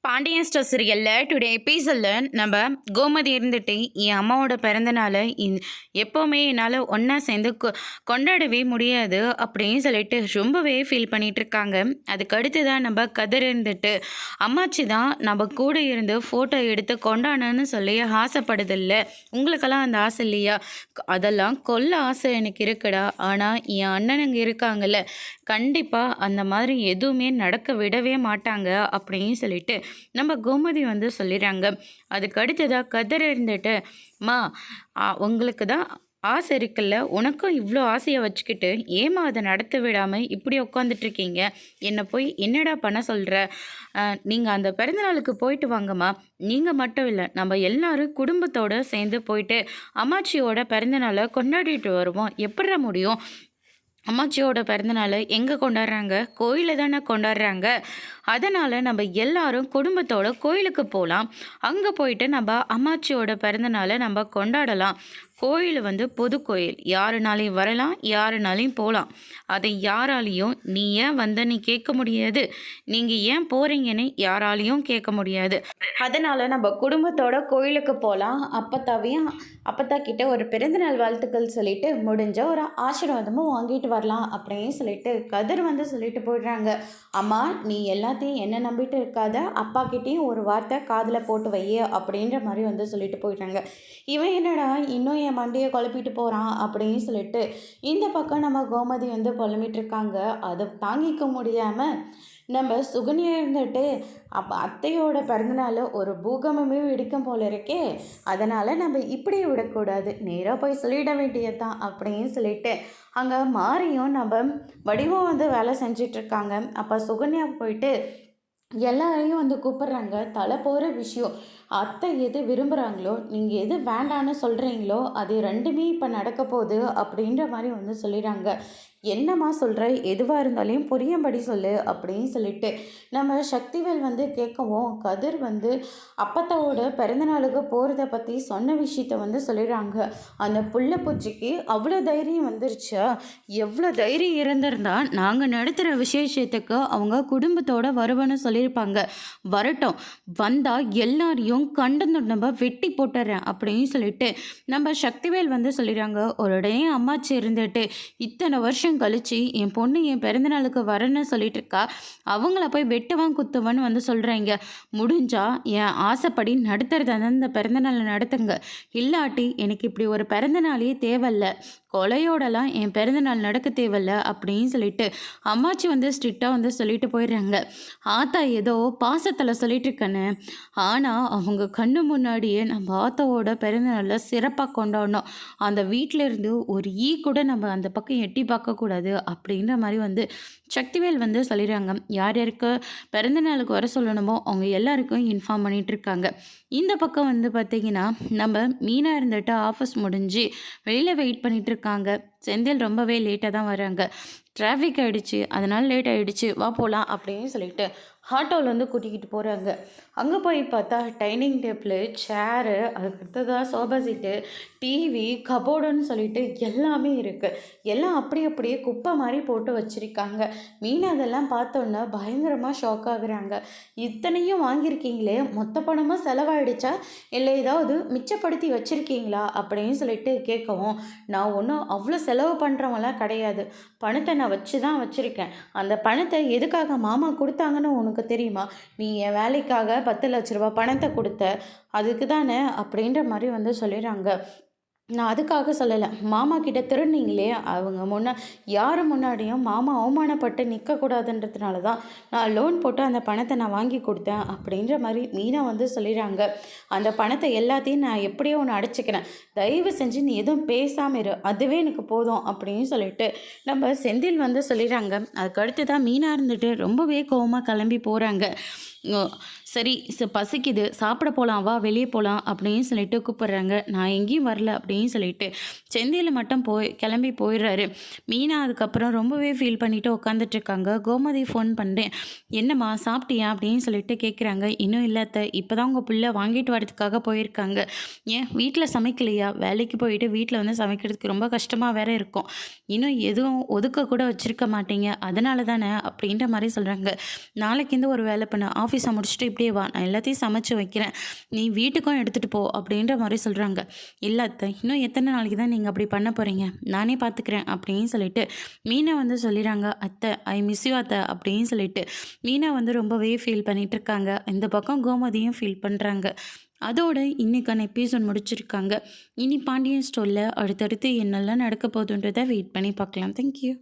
Pandian store சீரியலில் today எபிசோடில் நம்ம கோமதி இருந்துட்டு என் அம்மாவோட பிறந்தநாளை எப்போவுமே என்னால் ஒன்றா சேர்ந்து கொண்டாடவே முடியாது அப்படின்னு சொல்லிட்டு ரொம்பவே ஃபீல் பண்ணிகிட்டு இருக்காங்க. அதுக்கு அடுத்து தான் நம்ம கதிர் இருந்துட்டு அம்மாச்சி தான் நம்ம கூட இருந்து ஃபோட்டோ எடுத்து கொண்டாடணும்னு சொல்லி ஆசைப்படுதில்ல, உங்களுக்கெல்லாம் அந்த ஆசை இல்லையா? அதெல்லாம் கொல்ல ஆசை எனக்கு இருக்குடா. ஆனால் என் அண்ணனுங்க இருக்காங்கல்ல, கண்டிப்பாக அந்த மாதிரி எதுவுமே நடக்க விடவே மாட்டாங்க அப்படின்னு சொல்லிட்டு நம்ம கோமதி வந்து சொல்லிடுறாங்க. அதுக்கு அடுத்ததாக கதிர் இருந்துட்டு, மா உங்களுக்கு தான் ஆசை இருக்குல்ல, உனக்கும் இவ்வளோ ஆசையை வச்சுக்கிட்டு ஏமா அதை நடத்த விடாமல் இப்படி உட்காந்துட்ருக்கீங்க? என்னை போய் என்னடா பண்ண சொல்கிற? நீங்கள் அந்த பிறந்தநாளுக்கு போயிட்டு வாங்கம்மா. நீங்கள் மட்டும் இல்லை, நம்ம எல்லாரும் குடும்பத்தோடு சேர்ந்து போயிட்டு அம்மாச்சியோட பிறந்தநாளை கொண்டாடிட்டு வருவோம். எப்படிற முடியும்? அம்மாச்சியோட பிறந்தநாள் எங்கே கொண்டாடுறாங்க? கோயிலில் தானே கொண்டாடுறாங்க. அதனால் நம்ம எல்லாரும் குடும்பத்தோட கோயிலுக்கு போகலாம். அங்கே போயிட்டு நம்ம அம்மாச்சியோட பிறந்தநாளை நம்ம கொண்டாடலாம். கோயில் வந்து பொது கோயில், யாருனாலையும் வரலாம், யாருனாலையும் போகலாம். அதை யாராலையும் நீ ஏன் வந்தன்னு கேட்க முடியாது, நீங்கள் ஏன் போகிறீங்கன்னு யாராலையும் கேட்க முடியாது. அதனால் நம்ம குடும்பத்தோட கோயிலுக்கு போகலாம். அப்பத்தா கிட்ட ஒரு பிறந்தநாள் வாழ்த்துக்கள் சொல்லிட்டு முடிஞ்ச ஒரு ஆசீர்வாதமும் வாங்கிட்டு வரலாம் அப்படின்னு சொல்லிட்டு கதிர் வந்து சொல்லிட்டு போயிடுறாங்க. அம்மா, நீ எல்லாத்தையும் என்ன நம்பிட்டு இருக்காத, அப்பா கிட்டேயும் ஒரு வார்த்தை காதில் போட்டு வையே அப்படின்ற மாதிரி வந்து சொல்லிட்டு போயிடுறாங்க. இவன் என்னடா இன்னும் என் மண்டியை குழப்பிட்டு போகிறான் அப்படின்னு சொல்லிட்டு இந்த பக்கம் நம்ம கோமதி வந்து புலம்பிட்டு இருக்காங்க. அதை தாங்கிக்க முடியாமல் நம்ம சுகன்யா இருந்துட்டு அத்தையோட பிறந்தநாள் ஒரு பூகம்பமே வெடிக்கும் போல இருக்கே, அதனால் நம்ம இப்படி விடக்கூடாது, நேராக போய் சொல்லிட வேண்டியதுதான் அப்படின்னு சொல்லிட்டு அங்கே மாறியும் நம்ம வடிவம் வந்து வேலை செஞ்சிட்ருக்காங்க. அப்போ சுகன்யா போயிட்டு எல்லாரையும் வந்து கூப்பிட்றாங்க. தலை போகிற விஷயம், அத்தை எது விரும்புகிறாங்களோ, நீங்கள் எது வேண்டான்னு சொல்கிறீங்களோ அது ரெண்டுமே இப்போ நடக்க போகுது அப்படின்ற மாதிரி வந்து சொல்லிடுறாங்க. என்னம்மா சொல்கிற, எதுவாக இருந்தாலையும் புரியும்படி சொல்லு அப்படின்னு சொல்லிட்டு நம்ம சக்திவேல் வந்து கேட்கவும் கதிர் வந்து அப்பத்தாவோட பிறந்தநாளுக்கு போகிறத பற்றி சொன்ன விஷயத்த வந்து சொல்லிடுறாங்க. அந்த புள்ள பூச்சிக்கு அவ்வளோ தைரியம் வந்துருச்சா? எவ்வளோ தைரியம் இருந்திருந்தா நாங்கள் நடத்துகிற விசேஷத்துக்கு அவங்க குடும்பத்தோட வருவன்னு சொல்லியிருப்பாங்க. வரட்டும், வந்தால் எல்லாரையும் கண்டந்துண்டம்ப வெட்டி போட்டுறேன் அப்படின்னு சொல்லிட்டு நம்ம சக்திவேல் வந்து சொல்லிடுறாங்க. ஒரு உடனே அம்மாச்சி இருந்துட்டு, இத்தனை வருஷம் கழிச்சு என் பொண்ணு என் பிறந்தநாளுக்கு வரேன்னு சொல்லிட்டு இருக்கா, அவங்கள போய் வெட்டுவான் குத்துவான்னு வந்து சொல்கிறீங்க. முடிஞ்சா என் ஆசைப்படி நடத்துறதா இந்த பிறந்தநாளை நடத்துங்க, இல்லாட்டி எனக்கு இப்படி ஒரு பிறந்தநாளே தேவையில்ல, கொலையோடலாம் என் பிறந்தநாள் நடக்க தேவையில்ல அப்படின்னு சொல்லிட்டு அம்மாச்சி வந்து ஸ்ட்ரிக்டாக வந்து சொல்லிட்டு போயிடுறாங்க. ஆத்தா ஏதோ பாசத்தில் சொல்லிட்டு இருக்கேன்னு, ஆனால் அவங்க கண்ணு முன்னாடியே நம்ம ஆத்தாவோட பிறந்தநாளில் சிறப்பாக கொண்டாடணும். அந்த வீட்டில் இருந்து ஒரு கூட நம்ம அந்த பக்கம் எட்டி பார்க்கக்கூடாது அப்படின்ற மாதிரி வந்து சக்திவேல் வந்து சொல்லிடுறாங்க. யார் யாருக்கு பிறந்தநாளுக்கு வர சொல்லணுமோ அவங்க எல்லாருக்கும் இன்ஃபார்ம் பண்ணிகிட்ருக்காங்க. இந்த பக்கம் வந்து பார்த்திங்கன்னா நம்ம மீனா இருந்துட்டு ஆஃபீஸ் முடிஞ்சு வெளியில் வெயிட் பண்ணிகிட்ருக்காங்க. செந்தில் ரொம்பவே லேட்டாக தான் வராங்க. டிராஃபிக் ஆகிடுச்சு, அதனால் லேட் ஆகிடுச்சு, வா போகலாம் அப்படின்னு சொல்லிட்டு ஆட்டோவில் வந்து கூட்டிக்கிட்டு போகிறாங்க. அங்கே போய் பார்த்தா டைனிங் டேபிள், சேரு, அதுக்கு அடுத்ததாக சோஃபா சீட்டு, டிவி, கபோர்டுன்னு சொல்லிட்டு எல்லாமே இருக்குது. எல்லாம் அப்படியே குப்பை மாதிரி போட்டு வச்சுருக்காங்க. மீனா அதெல்லாம் பார்த்தோன்னா பயங்கரமாக ஷாக் ஆகுறாங்க. இத்தனையும் வாங்கியிருக்கீங்களே, மொத்த பணமாக செலவாயிடுச்சா இல்லை ஏதாவது மிச்சப்படுத்தி வச்சுருக்கீங்களா அப்படின்னு சொல்லிட்டு கேட்கவும், நான் ஒன்றும் அவ்வளோ செலவு பண்ணுறவங்களாம் கிடையாது, பணத்தை நான் வச்சு தான் வச்சுருக்கேன். அந்த பணத்தை எதுக்காக மாமா கொடுத்தாங்கன்னு உனக்கு தெரியுமா? நீ என் வேலைக்காக 10 லட்ச ரூபா பணத்தை கொடுத்த, அதுக்கு தானே அப்படின்ற மாதிரி வந்து சொல்லிடுறாங்க. நான் அதுக்காக சொல்லலை, மாமா கிட்ட திருநீங்களே, அவங்க யார் முன்னாடியும் மாமா அவமானப்பட்டு நிற்கக்கூடாதுன்றதுனால தான் நான் லோன் போட்டு அந்த பணத்தை நான் வாங்கி கொடுத்தேன் அப்படின்ற மாதிரி மீனா வந்து சொல்லிடுறாங்க. அந்த பணத்தை எல்லாத்தையும் நான் எப்படியோ ஒன்று அடைச்சிக்கிறேன், தயவு செஞ்சு நீ எதுவும் பேசாமல் இரு, அதுவே எனக்கு போதும் அப்படின்னு சொல்லிட்டு நம்ம செந்தில் வந்து சொல்லிடுறாங்க. அதுக்கு அடுத்து தான் மீனா இருந்துட்டு ரொம்பவே கோவமாக கிளம்பி போகிறாங்க. சரி, பசிக்குது, சாப்பிட போகலாம், வா வெளியே போகலாம் அப்படின்னு சொல்லிட்டு கூப்பிட்றாங்க. நான் எங்கேயும் வரல அப்படின்னு சொல்லிட்டு செந்தியில் மட்டும் கிளம்பி போயிடுறாரு. மீனா அதுக்கப்புறம் ரொம்பவே ஃபீல் பண்ணிவிட்டு உட்காந்துட்ருக்காங்க. கோமதி ஃபோன் பண்ணுறேன், என்னம்மா சாப்பிட்டியா அப்படின்னு சொல்லிட்டு கேட்குறாங்க. இன்னும் இல்லாத, இப்போ தான் உங்கள் பிள்ளை வாங்கிட்டு வரதுக்காக போயிருக்காங்க. ஏன் வீட்டில் சமைக்கலையா? வேலைக்கு போயிட்டு வீட்டில் வந்து சமைக்கிறதுக்கு ரொம்ப கஷ்டமாக வேற இருக்கும், இன்னும் எதுவும் ஒதுக்க கூட வச்சுருக்க மாட்டீங்க, அதனால தானே அப்படின்ற மாதிரி சொல்கிறாங்க. நாளைக்கு ஒரு வேலை பண்ண, ஆஃபீஸை முடிச்சுட்டு இப்படி வா நான் எல்லாத்தையும் சமைச்சு வைக்கிறேன். நீ வீட்டுக்கும் எடுத்துகிட்டு போ அப்படின்ற மாதிரி சொல்கிறாங்க. இல்லை அத்தை, இன்னும் எத்தனை நாளைக்கு தான் நீங்கள் அப்படி பண்ண போகிறீங்க, நானே பார்த்துக்கிறேன் அப்படின்னு சொல்லிட்டு மீனா வந்து சொல்லிடுறாங்க. அத்தை, ஐ மிஸ் யூ அத்தை அப்படின்னு சொல்லிட்டு மீனா வந்து ரொம்பவே ஃபீல் பண்ணிட்டு இருக்காங்க. இந்த பக்கம் கோமதியும் ஃபீல் பண்ணுறாங்க. அதோட இன்னைக்கான எபிசோட் முடிச்சிருக்காங்க. இனி பாண்டியன் ஸ்டோரில் அடுத்தடுத்து என்னெல்லாம் நடக்க போகுதுன்றதை வெயிட் பண்ணி பார்க்கலாம். தேங்க்யூ.